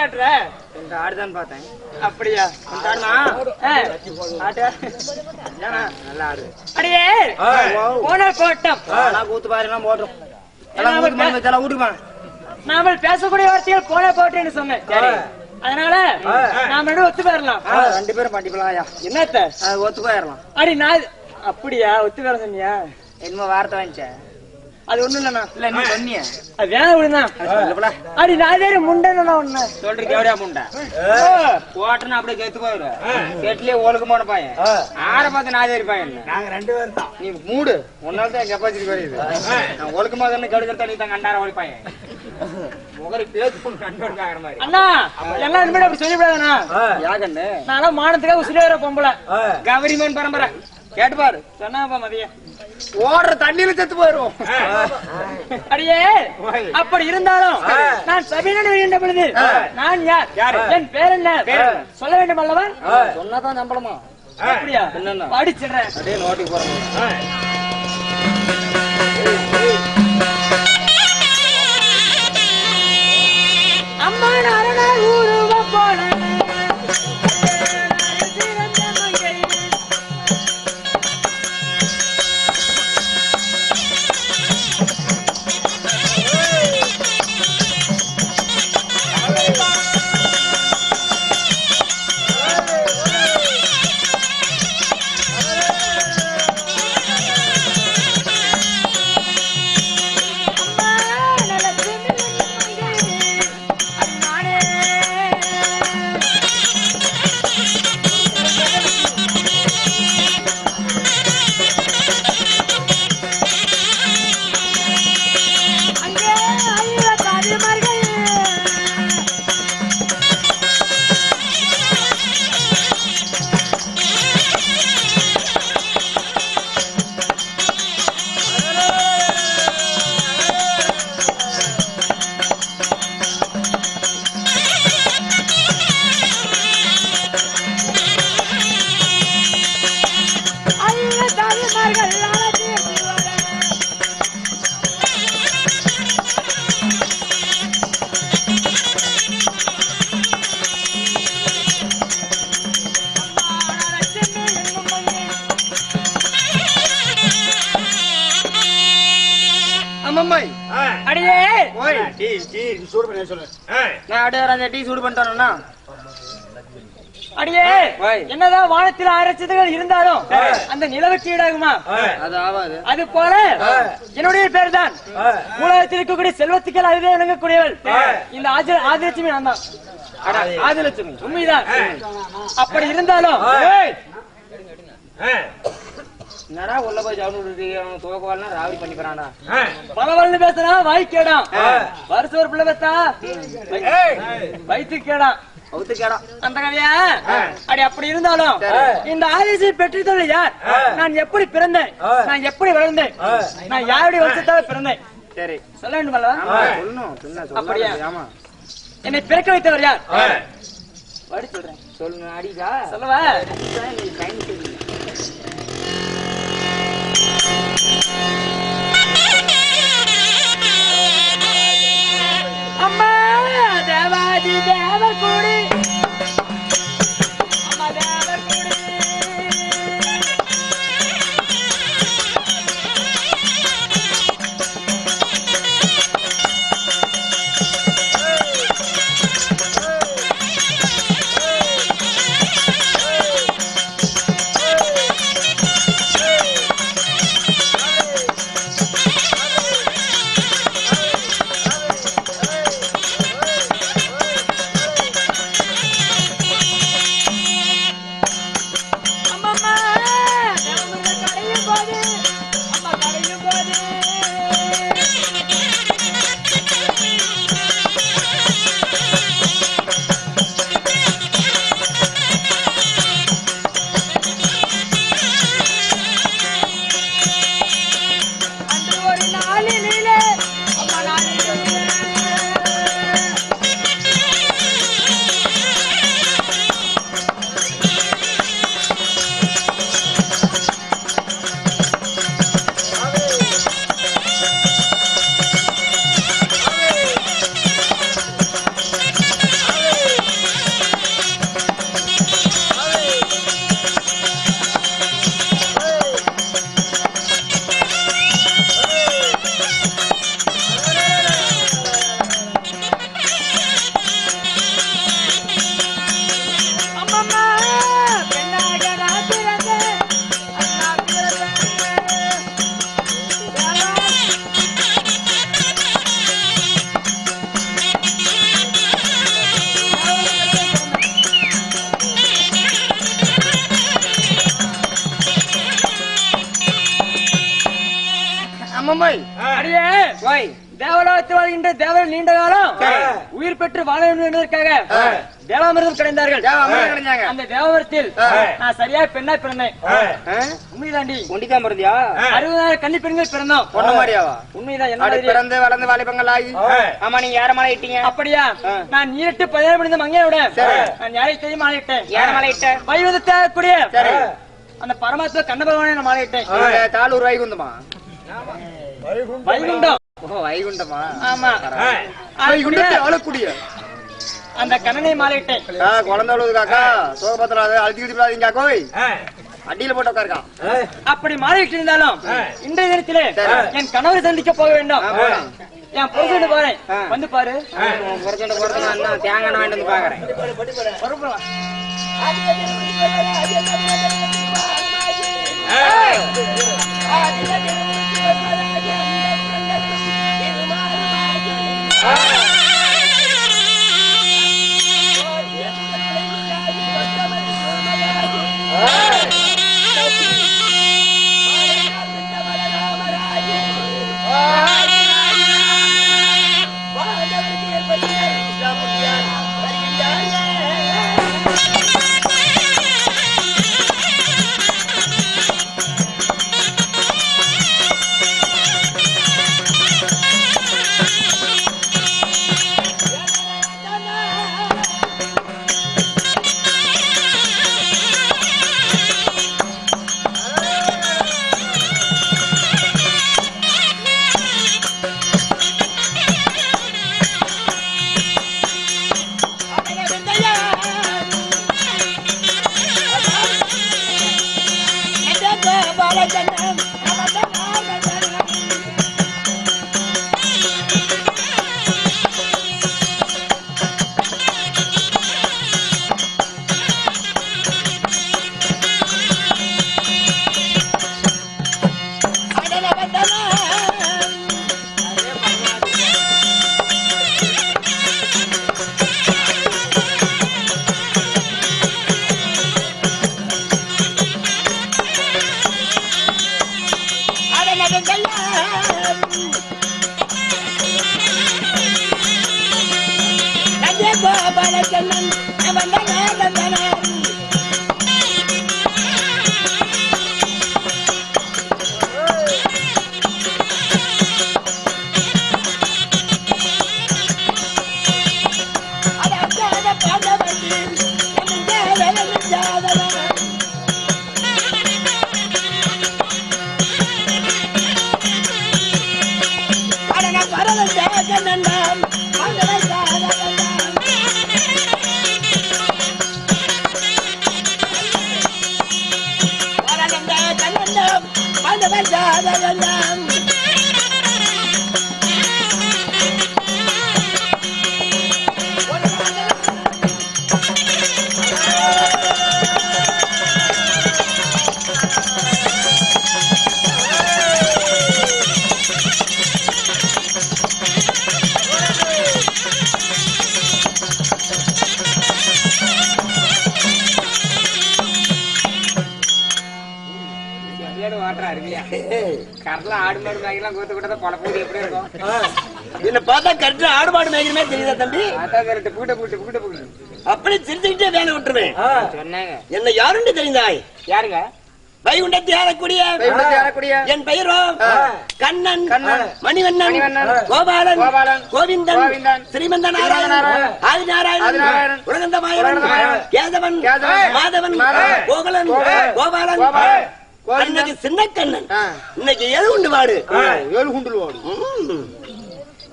காட்டுற? இந்த ஆடுதான் பார்த்தேன். அப்படியா? நல்லா ஆடு. அடியே போன போட்டோம். கூத்து பாருலாம் போட்டோம். வீட்டுக்கு நாம பேசக்கூடிய வார்த்தைகள் போன போட்டேன்னு சொன்னேன். அதனால நாம ரெண்டும் ஒத்து போயிடலாம். 2 பேரும் பண்ணிக்கலாம். என்னத்த ஒத்து போயிடலாம். அடி நான் அப்படியா ஒத்து போயிட சொன்னியா? என்னமோ வார்த்தை வாங்கிச்ச. அது ஒண்ணும் இல்லண்ணா. இல்ல நீ சொன்னிய அது வேணா விடுதான். அடி நான் வேற முண்டேன்னா ஒண்ணு சொல்றீங்க. எவடியா முண்டை போட்டனா அப்படியே கேத்து போயிரு. கேட்லயே ஒழுக்கமான பையன். ஆற பார்த்து நாதேரி பையன். நாங்க 2 பேரும் தான். நீ மூடு. உன்னால தான் கெப்பாசிட்டி குறையுது. நான் ஒழுக்கமா தானே கெடுக்கிறத நீ தான் கண்டார ஓடி பையன். முகரி பேத்து கண்டோர் ஆகிற மாதிரி. அண்ணா எல்லாம் இனிமேல் அப்படி சொல்லிவிடாதண்ணா. யாகண்ணு நானும் மானத்துக்காக உசிலேற பொம்பளை கவரிமேன் பரம்பரை. கேட்டு பாரு. சொன்னாப்பா மதியம் ஓடுற தண்ணியில செத்து போயிரும். அடியே அப்படி இருந்தாலும் நான் சபையினோடு வருகின்ற பொழுது நான் யார், என் பேர் என்ன சொல்ல வேண்டும் அல்லவா? சொன்னாதான் நம்பளமா? அப்படியா? படிச்சிடுறேன். அதே நோட்டுக்கு போறோம். அம்மா நாரணா ஊருவ போன அடியே அடியே என்னதான் வானத்தில் ஆராய்ச்சிகள் இருந்தாலும் அந்த நிலவுக்கு ஈடாகுமா? அது ஆகாது. அது போல என்னுடைய பேர் தான் உலகத்தில் இருக்கக்கூடிய செல்வத்துக்கள் அதுவே விளங்கக்கூடியவள் இந்த ஆதிலட்சுமி. நான் தான் ஆதிலட்சுமி உண்மைதான். அப்படி இருந்தாலும் என்னடா உள்ள போய் துவக்கவாள்னா ராவடி பண்ணி போறானா? பலவல்னு பேசுனா வாய்க்கேடாம். வருஷம் ஒரு பிள்ளை பேசா வயிற்று கேடாம். அந்த கதையா? அடி அப்படி இருந்தாலும் இந்த ஆதிசை பெற்றதோடு யார்? நான் எப்படி பிறந்தேன்? நான் எப்படி வளர்ந்தேன்? நான் யாருடைய வம்சத்தால பிறந்தேன்? சரி சொல்ல வேண்டும் அல்லவா? அப்படியா? என்னை பிறக்க வைத்தவர் யார்? வடி சொல்றேன். சொல்லுங்க. அடிக்கா சொல்லவா? அம்மா தேவாதி தேவகுடி அம்மா தேவகுடி அம்மம்மாய் அடியே ஓய் தேவலோகத்தில் வாழ்கின்ற தேவர்கள் நீண்ட காலம் உயிர் பெற்று வாழ வேண்டும் என்பதற்காக தேவாமிர்தம் கிடைந்தார்கள். அந்த தேவாமிரத்தில் நான் சரியா பெண்ணா பிறந்தேன். உண்மைதாண்டி ஒண்டிதான் பிறந்தியா? 60,000 கன்னி பெண்கள் பிறந்தோம். பொண்ணு மாதிரியாவா? உண்மைதான். என்ன பிறந்து வளர்ந்து வாலிபங்கள் ஆகி ஆமா நீங்க யார மாலை இட்டீங்க? அப்படியா? நான் நீரிட்டு 17 மணி மங்கையோட நான் யாரையும் மாலையிட்டேன். யார மாலை இட்ட? வைவதத்தை கூடிய அந்த பரமாத்மா கண்ண பகவானை நான் மாலையிட்டேன். தாளூர் வைகுண்டமா? வைகுண்டம். வைகுண்டமா? ஆமா. அழக்கூடிய அந்த கண்ணனை மாலையிட்டேன். குழந்தை அழுதுக்காக்கா சோகபத்திராது அழுத்திக்கிட்டு கோய் அடியில போட்டு உட்காருக்கா. அப்படி மாலையிட்டு இருந்தாலும் இன்றைய தினத்திலே என் கணவரை சந்திக்க போக வேண்டும். என் பொறுத்து பாரு வந்து பாரு. தேங்காய் வாங்கிட்டு வந்து பாக்குறேன். என்ன பார்த்தா கரெக்டா ஆடு மாடு மேய்க்கிறமே தெரியுதா தம்பி? அப்படி சிரிச்சுக்கிட்டே வேலை விட்டுருவேன். என்ன யாருன்னு தெரிந்தாய்? யாருங்க? வைகுண்டத்தை ஆளக்கூடிய என் பெயரோ கண்ணன், மணிவண்ணன், கோபாலன், கோவிந்தன், ஸ்ரீமந்த நாராயணன், ஆதிநாராயணன், உலகந்தமாயவன், கேதவன், மாதவன், கோகுலன், கோபாலன், அன்னைக்கு சின்ன கண்ணன், இன்னைக்கு ஏழுகுண்டு வாடு.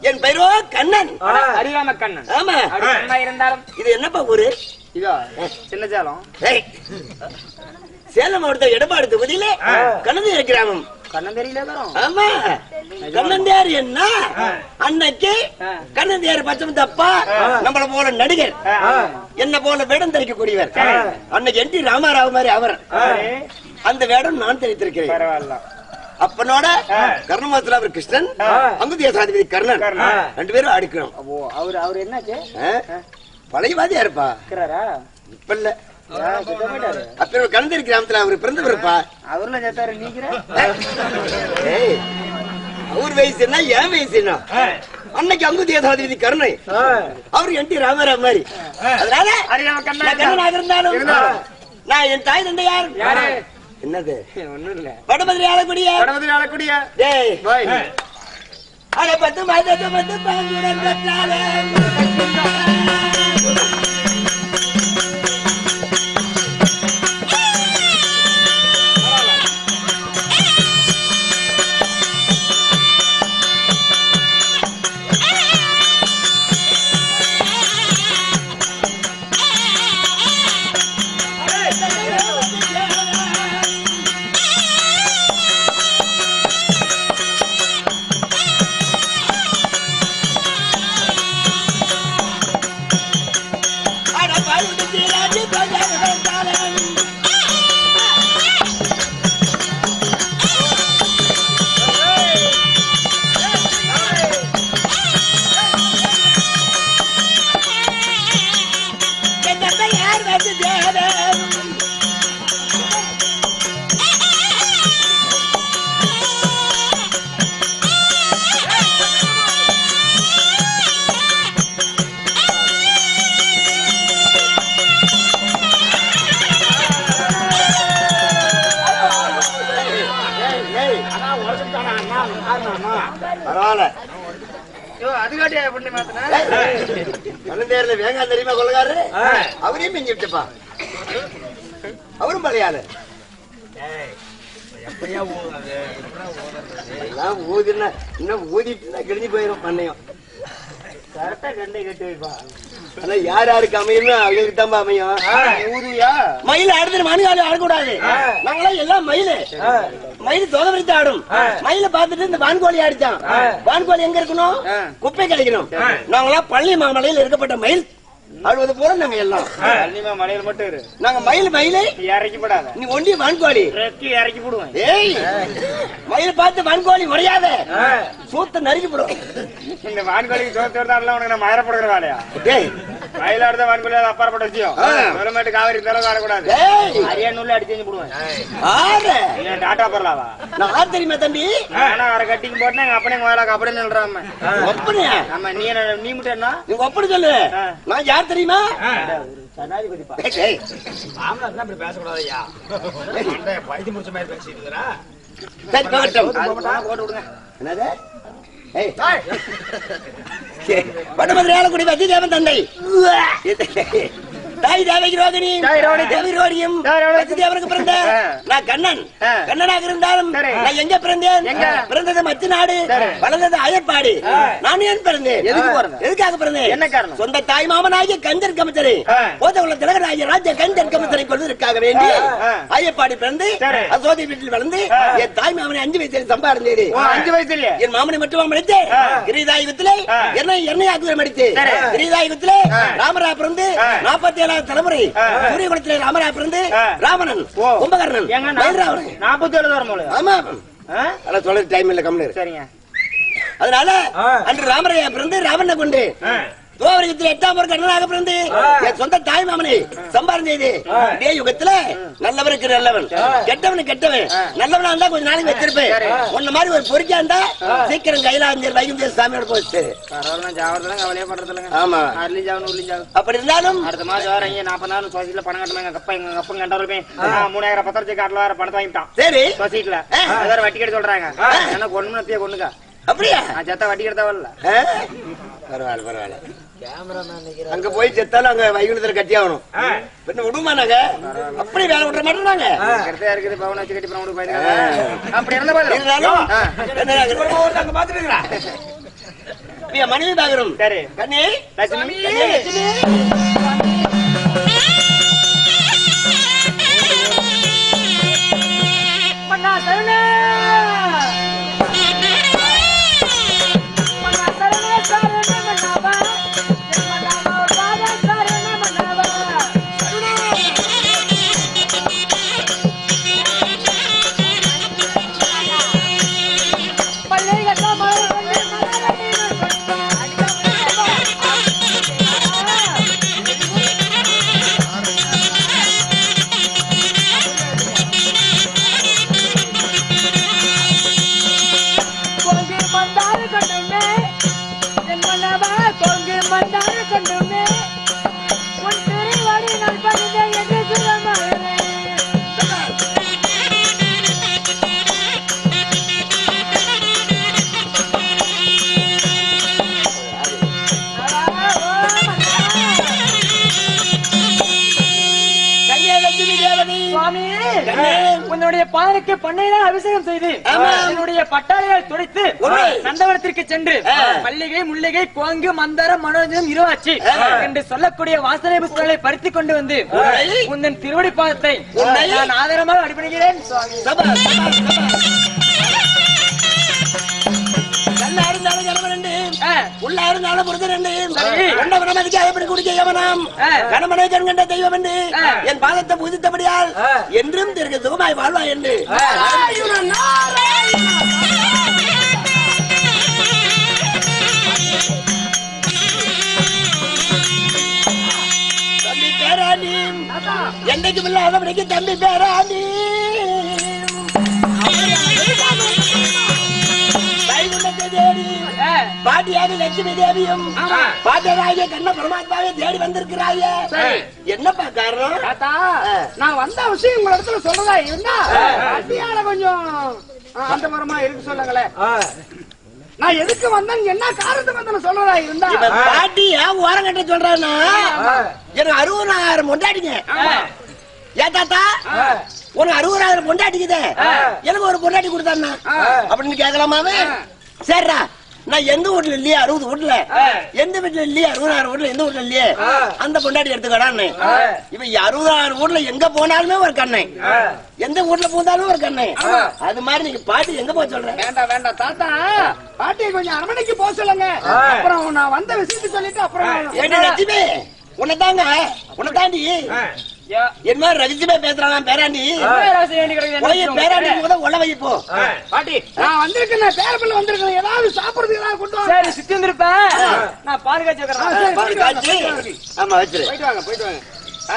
என் பெயரோ கண்ணன், அறியாம கண்ணன். ஆமா. இருந்தாலும் இது என்னப்பா ஊரு? இதோ சின்ன சேலம். சேலம் மாவட்டத்தில் எடப்பாடி தொகுதியில கண்ணந்தேரி கிராமம். கண்ணந்தேரியில வரும். ஆமா, கண்ணந்தேரி என்ன அன்னைக்கு கண்ணந்தேரி பச்சமத்தப்பா நம்மள போல நடிகர், என்ன போல வேடம் தெரிவிக்கக்கூடியவர். அன்னைக்கு என் டி ராமாராவ் மாதிரி அவர். அந்த வேடம் நான் தெரிவித்திருக்கிறேன். அப்பனோட கர்ணமாத்துல அவர் கிருஷ்ணன், அங்குதிய சாதிபதி கர்ணன், ரெண்டு பேரும் அடிக்கணும். அவரு என்னாச்சு? பழையவாதியா இருப்பா, இப்ப இல்ல. அப்ப கண்ணந்தேரி கிராமத்துல அவர் பிறந்தவருப்பா. அவர்ல சேர்த்தாரு நீக்கிற வயசு என்ன என் வயசு என்ன அன்னைக்கு அங்கு தேசாதிபதி கருணை அவரு என் டி ராமராவ் மாதிரி அதனால கண்ணனாக இருந்தாலும் நான் என் தாய் தந்தை யார் என்னது ஒண்ணும் இல்ல வடமதுரை ஆளக்கூடிய டேய் அட பத்து மாதத்து வந்து பாங்குடன் கற்றாலே வேங்கா தெரியுமா கொள்ளக்காரு அவரையும் மிஞ்சி விட்டுப்பா அவரும் பழையாளு ஊதினா இன்னும் ஊதிட்டு கிழிஞ்சு போயிடும் பண்ணையும் கரெக்டா கண்டை கட்டி வைப்பா ஆனா யார் யாருக்கு அமையும் அவங்களுக்கு தான் அமையும் மயில் ஆடுறது மணிகாலி ஆடக்கூடாது நாங்களாம் எல்லாம் மயில் தொகை விரித்து ஆடும் மயில பாத்துட்டு இந்த வான்கோழி ஆடிச்சான் வான்கோழி எங்க இருக்கணும் குப்பை கிடைக்கணும் நாங்களாம் பள்ளி மாமலையில் இருக்கப்பட்ட மயில் ஆடுவது போல நாங்க எல்லாம் மலையில மட்டும் நாங்க மயிலை இறக்கி போடாத நீ ஒண்டி வான்கோழி இறக்கி போடுவேன் ஏய் மயில் பார்த்து வான்கோழி முறையாத சூத்த நறுக்கி போடும் இந்த வான்கோழிக்கு சோத்து வருதாடலாம் உனக்கு நான் மயிரப்படுகிற வேலையா டேய் மயிலாடுத வான்கோழி அது அப்பாற்பட்ட விஷயம் கவர்மெண்ட் காவிரி தரம் ஆடக்கூடாது அரியானூர்ல அடிச்சு போடுவேன் டாட்டா பரலாவா நான் தெரியுமா தம்பி ஆனா வர கட்டிங் போட்டு எங்க அப்பனே மயிலாக்கு அப்படியே நில்றாம ஒப்பனையா ஆமா நீ மட்டும் என்ன நீ ஒப்பனை சொல்லு நான் யார் தெரியுமா சனாதிபதி பேசக்கூடாதையா பைத்தி முடிச்ச மாதிரி பேசிட்டு போட்டு விடுங்க என்னது வடமதுரை ஆளக்கூடிய வத்தி தேவன் தந்தை தாய் தேவகி ரோகிணி தேவி ரோடியும் தேவனுக்கு பிறந்த நான் கண்ணனாக இருந்தாலும் நான் எங்க பிறந்தேன் பிறந்தது மத்தி நாடு வளர்ந்தது அயற்பாடு நான் ஏன் பிறந்தேன் எதுக்காக பிறந்தேன் என்ன காரணம் சொந்த தாய் மாமனாகிய கஞ்சன் கமிச்சரை போத உள்ள திலகராஜ ராஜ கஞ்சன் கமிச்சரை கொள்வதற்காக வேண்டி அயற்பாடு பிறந்து சோதி வீட்டில் வளர்ந்து என் தாய் மாமனை 5 வயசில் சம்பாதிந்தேன் 5 வயசுல என் மாமனை மட்டும் மடித்து கிரிதாயுகத்திலே என்னை ஆக்குவரம் அடித்து கிரிதாயுகத்திலே ராமரா பிறந்து 47 தலைமுறை சூரியகுலத்திலே ராமரா பிறந்து ராவணன் கும்பகர்ணன் 47 தரம் ஆமா சொல்ல டைம் இல்ல கம்மி சரிங்க அதனால அன்று ராமரையா பிறந்து ராவணனை கொண்டு தோவரகத்தில் 8ஆம் ஒரு கண்ணனாக பிறந்து என் சொந்த தாய் மாமனை சம்பாரம் செய்து இதே யுகத்துல நல்லவருக்கு நல்லவன் கெட்டவனுக்கு கெட்டவன் நல்லவனா இருந்தா கொஞ்ச நாளைக்கு வச்சிருப்பேன் உன்ன மாதிரி ஒரு பொறுக்கியா இருந்தா சீக்கிரம் கைலாந்தேர் வைகுந்தேர் சாமியோட போச்சு கவலையே பண்றதுல ஆமா அப்படி இருந்தாலும் அடுத்த மாசம் வேற 40 நாள் சொசைட்டில பணம் கட்டணும் எங்க அப்பா கண்டா இருப்பேன் 3000 பத்திரத்தை காட்டுல வேற பணத்தை வாங்கிட்டான் சரி சொசைட்டில வேற வட்டி கட்ட சொல்றாங்க எனக்கு ஒண்ணுத்திய கொண்டுங்க அப்படியா செத்த வட்டி கட்டா வரல பரவாயில்ல அங்க போய் செத்தாலும் அங்க வைகுண்டத்துல கட்டி ஆகணும் பின்ன விடுமா நாங்க அப்படி வேலை விட்டுற மாட்டோம் நாங்க இருக்குது பவன் வச்சு கட்டி போயிருக்காங்க அப்படி இருந்தாலும் மனைவி பாக்குறோம் சரி கண்ணே லட்சுமி கண்டுமே என் மனவா கொங்கு மந்தார கண்டுமே உன் திருவடி நான் பணிந்த என்று சுகமாகவே சுவாமி உன்னுடைய பாதனுக்கு பண்ணையில அபிஷேகம் செய்து என்னுடைய பட்டாளையால் துடைத்து நந்தவனத்திற்கு சென்று மல்லிகை முல்லிகை கோங்கு மந்தாரம் மனோஜம் இருவாச்சி என்று சொல்லக்கூடிய வாசனை புஷ்பங்களை பறித்துக் கொண்டு வந்து உந்தன் திருவடி பாதத்தை நான் ஆதரமாக அடிபடுகிறேன் என் பாதத்தை பூஜித்தபடியால் என்றும் திருக்கு சுகமாய் வாழ்வா என்று தம்பி பேராணி என்னைக்கும் இல்லாதபடிக்கு தம்பி பேராணி பாட்டியாக லட்சுமி தேவியும் பாட்டியாக கண்ண பரமாத்மாவை தேடி வந்திருக்கிறாயே என்னப்பா காரணம்? நான் வந்த விஷயம் உங்க இடத்துல சொல்றதா இருந்தா பாட்டியால கொஞ்சம் அந்த மரமா இருக்கு சொல்லுங்களேன். நான் எதுக்கு வந்தேன் என்ன காரணத்துக்கு வந்தேன் சொல்றதா இருந்தா பாட்டியா ஓரம் கட்ட சொல்றான்னா எனக்கு 60,000 கொண்டாடிங்க. ஏன் தாத்தா உனக்கு 60,000 பொண்டாட்டிக்குதே எனக்கு ஒரு பொண்டாட்டி கொடுத்தான்னா அப்படின்னு கேட்கலாமாவே? சரிடா நான் எந்த வீட்டுல இல்லையே 60 வீட்டுல எந்த வீட்டுல இல்லையே 60,000 வீட்டுல எந்த வீட்டுல இல்லையே அந்த பொண்டாட்டி எடுத்துக்கடான்னு இப்ப 60,000 வீட்டுல எங்க போனாலுமே ஒரு கண்ணை எந்த வீட்டுல போனாலும் ஒரு கண்ணை அது மாதிரி நீங்க பாட்டி எங்க போக சொல்றேன்? வேண்டாம் வேண்டாம் தாத்தா பாட்டியை கொஞ்சம் அரமனைக்கு போக சொல்லுங்க. அப்புறம் நான் வந்த விஷயத்தை சொல்லிட்டு அப்புறம் லட்சுமி உன்னை தாண்டி என்ன ரகசியமா பேசுறான் பேராண்டி போய் பேராண்டி முதல் உள்ள வை போ. பாட்டி நான் வந்திருக்கேன் பேர பிள்ளை வந்திருக்கேன் ஏதாவது சாப்பிடுறதுக்கு ஏதாவது கொண்டு வாங்க. சரி சுத்தி வந்திருப்பேன் நான் பால் காய்ச்சி பால் காய்ச்சி ஆமா வச்சிரு போயிட்டு வாங்க.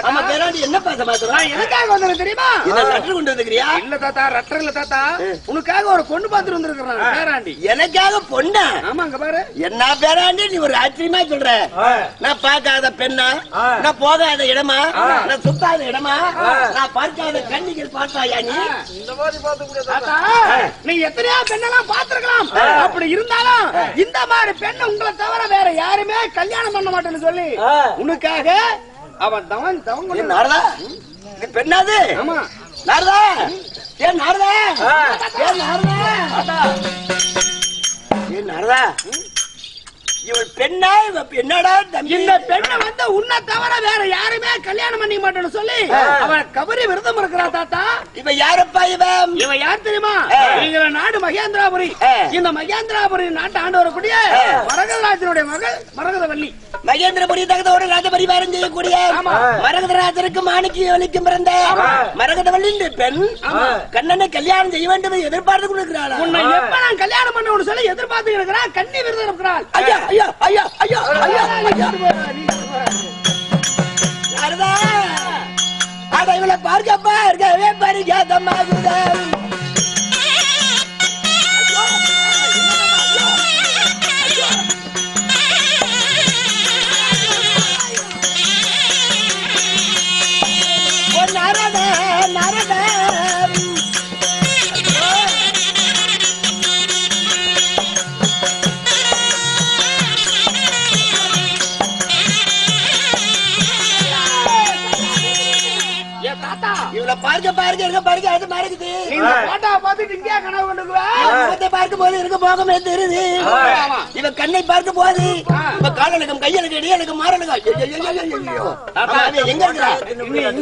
ஆமா பேராண்டி என்ன பேச மாட்டேன் எனக்காக வந்தது தெரியுமா? லெட்டர் கொண்டு வந்துக்கிறியா? இல்ல தாத்தா லெட்டர் இல்ல தாத்தா உனக்காக ஒரு பொண்ணு பாத்துட்டு வந்திருக்கிறேன் பேராண்டி. எனக்காக பொண்ணா? ஆமாங்க பாரு என்ன பேராண்டி நீ ஒரு ஆச்சரியமா சொல்ற. நான் பார்க்காத பெண்ணா, நான் போகாத இடமா, நான் சுத்தாத இடமா, நான் பார்க்காத கண்ணிகள் பார்த்தாயா நீ? இந்த மாதிரி பாத்துக்கிட்டா நீ எத்தனையோ பெண்ணெல்லாம் பாத்துருக்கலாம். அப்படி இருந்தாலும் இந்த மாதிரி பெண்ணை உங்களை தவிர வேற யாருமே கல்யாணம் பண்ண மாட்டேன்னு சொல்லி உனக்காக அவன் தவன் தவன் நாரதா நீ பெண்ணாது? ஆமா நாரதா ஏ நாரதா ஏ நாரதா ஏ நாரதா இவள் பெண்ணா என்னடா தம்பி? இந்த பெண்ணை வந்து உன்னை தவிர வேற யாருமே கல்யாணம் பண்ணிக்க மாட்டேன்னு சொல்லி அவன் கபரி விரதம் இருக்கிறா தாத்தா. இவ யாரப்பா இவன்? இவ யார் தெரியுமா? எங்க நாடு மகேந்திராபுரி. இந்த மகேந்திராபுரி நாட்டை ஆண்டு வரக்கூடிய மரகதராஜனுடைய மகள் மரகதவல்லி. மகேந்திரபுரி தகதோடு ராஜபரிவாரம் செய்யக்கூடிய மரகதராஜனுக்கு மாணிக்க ஒலிக்கும் பிறந்த மரகதவல்லி பெண் கண்ணனை கல்யாணம் செய்ய வேண்டும் எதிர்பார்த்து கொடுக்கிறாள். உன்னை எப்ப நான் கல்யாணம் பண்ண சொல்லி எதிர்பார்த்து இருக்கிறாள். கண்ணி விரதம் இருக்கிறாள். ஐயா ஐயா ஐயா ஐயா ஐயா நாரதா அட இவளை பார்க்கப்பா இருக்கவே பரிகாதமாகுதல். நாரதா நாரதா இவளை பார்க்க அது மறக்குது. பார்த்துட்டு இங்கே கனவு முகத்தை பார்க்கும் போது இருக்க போகமே தெரியுது. இவன் கண்ணை பார்க்கும் போது இவன் காலனுக்கும் கையலுக்கு இடையலுக்கும் மாறலுக்கும் எங்க இருக்கிறா?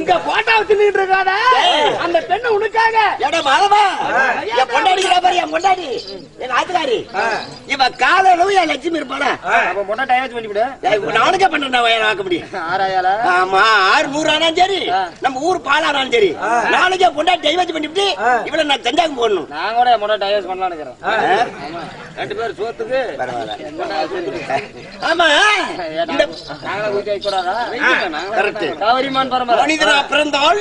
இங்க போட்டோ வச்சுட்டு இருக்காத அந்த பெண்ணு உனக்காக எட மாதவா என் பொண்டாடிக்கிறா பாரு என் பொண்டாடி என் ஆத்துக்காரி இவன் காலளவு என் லட்சுமி இருப்பாளா நானுக்கே பண்றேன் வாக்க முடியும். ஆமா 600 ஆனாலும் சரி நம்ம ஊர் பாலானாலும் சரி நாளைக்கே பொண்டாடி டைவர்ஸ் பண்ணிவிட்டு இவளை நான் தஞ்சாங்க போடணும். நான் கூட பொண்டாடி டைவர்ஸ் பண்ணலாம்னு இருக்கிறேன். 2 பேர் சோத்துக்கு ஆமா காவிரிமான் பரம்பரை மனிதனா பிறந்தால்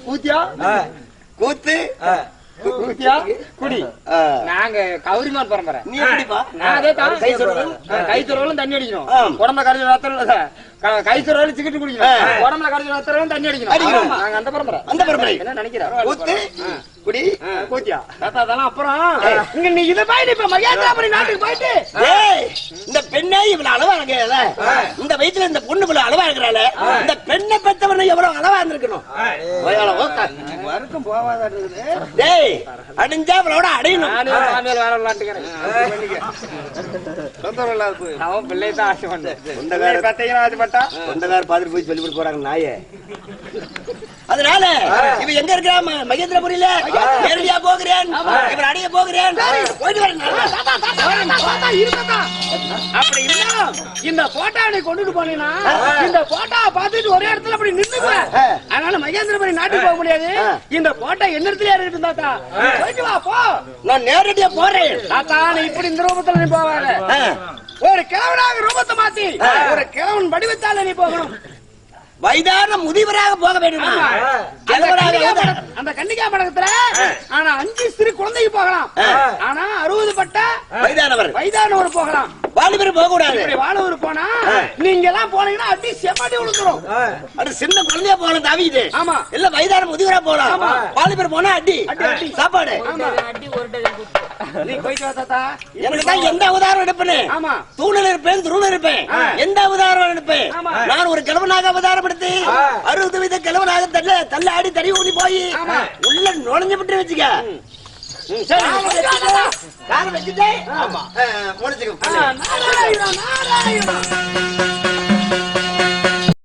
கூத்தியா கூத்து ஊத்தியா குடி. ஆ. நாங்க கௌரிமான் பரம்பரை. நீ எப்படிப்பா? நான் அதே தான். கை சொல்றேன். கை துறவலும் தண்ணி அடிக்கணும். ஆம். உடம்புல கரைச்சு ரத்தம் கை துறவலும் சிக்கிட்டு குடிக்கணும். உடம்புல கரைச்சு ரத்தம் தண்ணி அடிக்கணும். அடிக்கணும். நாங்க அந்த பரம்பரை. அந்த பரம்பரை. என்ன நினைக்கிறேன்? ஊத்து குடி. கூத்தியா தாத்தா அதெல்லாம் அப்புறம் இங்க நீ இத போயிட்டு இப்ப மகேந்திராபுரி நாட்டுக்கு போயிட்டு ஏய், இந்த பெண்ணே இவ்வளவு அளவா இருக்கல, இந்த வயசுல இந்த பொண்ணு இவ்வளவு அளவா இருக்கிறால, இந்த பெண்ணை பெத்தவன எவ்வளவு அளவா இருந்திருக்கணும். வரைக்கும் போவாதா இருக்குது. டேய், அடிஞ்சா அவளோட அடையணும். நானே சாமியால் வேற விளாண்டுக்கிறேன். சொந்தம் இல்லாத போய் அவன் பிள்ளை தான் ஆசை பண்ணேன். சொந்தக்கார பார்த்தீங்கன்னா ஆசைப்பட்டா சொந்தக்கார பாத்துட்டு போய் சொல்லி போறாங்க நாயே. அதனால இவ எங்க இருக்கிறா? மகேந்திரபுரியில நேரடியா போகிறேன், இவர் அடைய போகிறேன். போயிட்டு வரேன். அப்படி இல்ல இந்த போட்டோ நீ கொண்டுட்டு போனீங்கன்னா இந்த போட்டோ பார்த்துட்டு ஒரே இடத்துல அப்படி நின்னுப்பேன். அதனால மகேந்திரபுரி நாட்டுக்கு போக முடியாது. இந்த போட்டோ என்ன இடத்துல இருக்கு தாத்தா? போயிட்டு வா போ. நான் நேரடியா போறேன். தாத்தா நீ இப்படி இந்த ரூபத்துல நீ போவாத. ஒரு கிழவனாக ரூபத்தை மாத்தி ஒரு கிழவன் வடிவத்தால நீ போகணும். வயதான முதியவராக போக வேண்டும். அந்த கன்னிகா மடகத்துல ஆனா 5 சிறு குழந்தைக்கு போகலாம். ஆனா 60 பட்ட வயதானவர் போகலாம். வாலிபர் போக கூடாது. இப்படி வாழவர் போனா நீங்க எல்லாம் போனீங்கன்னா அடி செம்மாடி விழுந்துரும். அது சின்ன குழந்தையா போகலாம் தவிது. ஆமா. இல்ல வயதான முதியவரா போகலாம். வாலிபர் போனா அடி அடி சாப்பாடு. நீ போயிட்டு வா தாத்தா. எனக்கு தான் எந்த அவதாரம் எடுப்பேன். ஆமா. தூணில் இருப்பேன், துருள் இருப்பேன். எந்த அவதாரம் எடுப்பேன்? நான் ஒரு கிழவனாக அவதாரம் எடுத்து 60 வயது கிழவனாக தள்ள ஆடி தடி ஊதி போய் உள்ள நுழைஞ்சு விட்டு வச்சுக்க. காலம் வச்சுட்டே முடிச்சுக்க. நாராயணா நாராயணா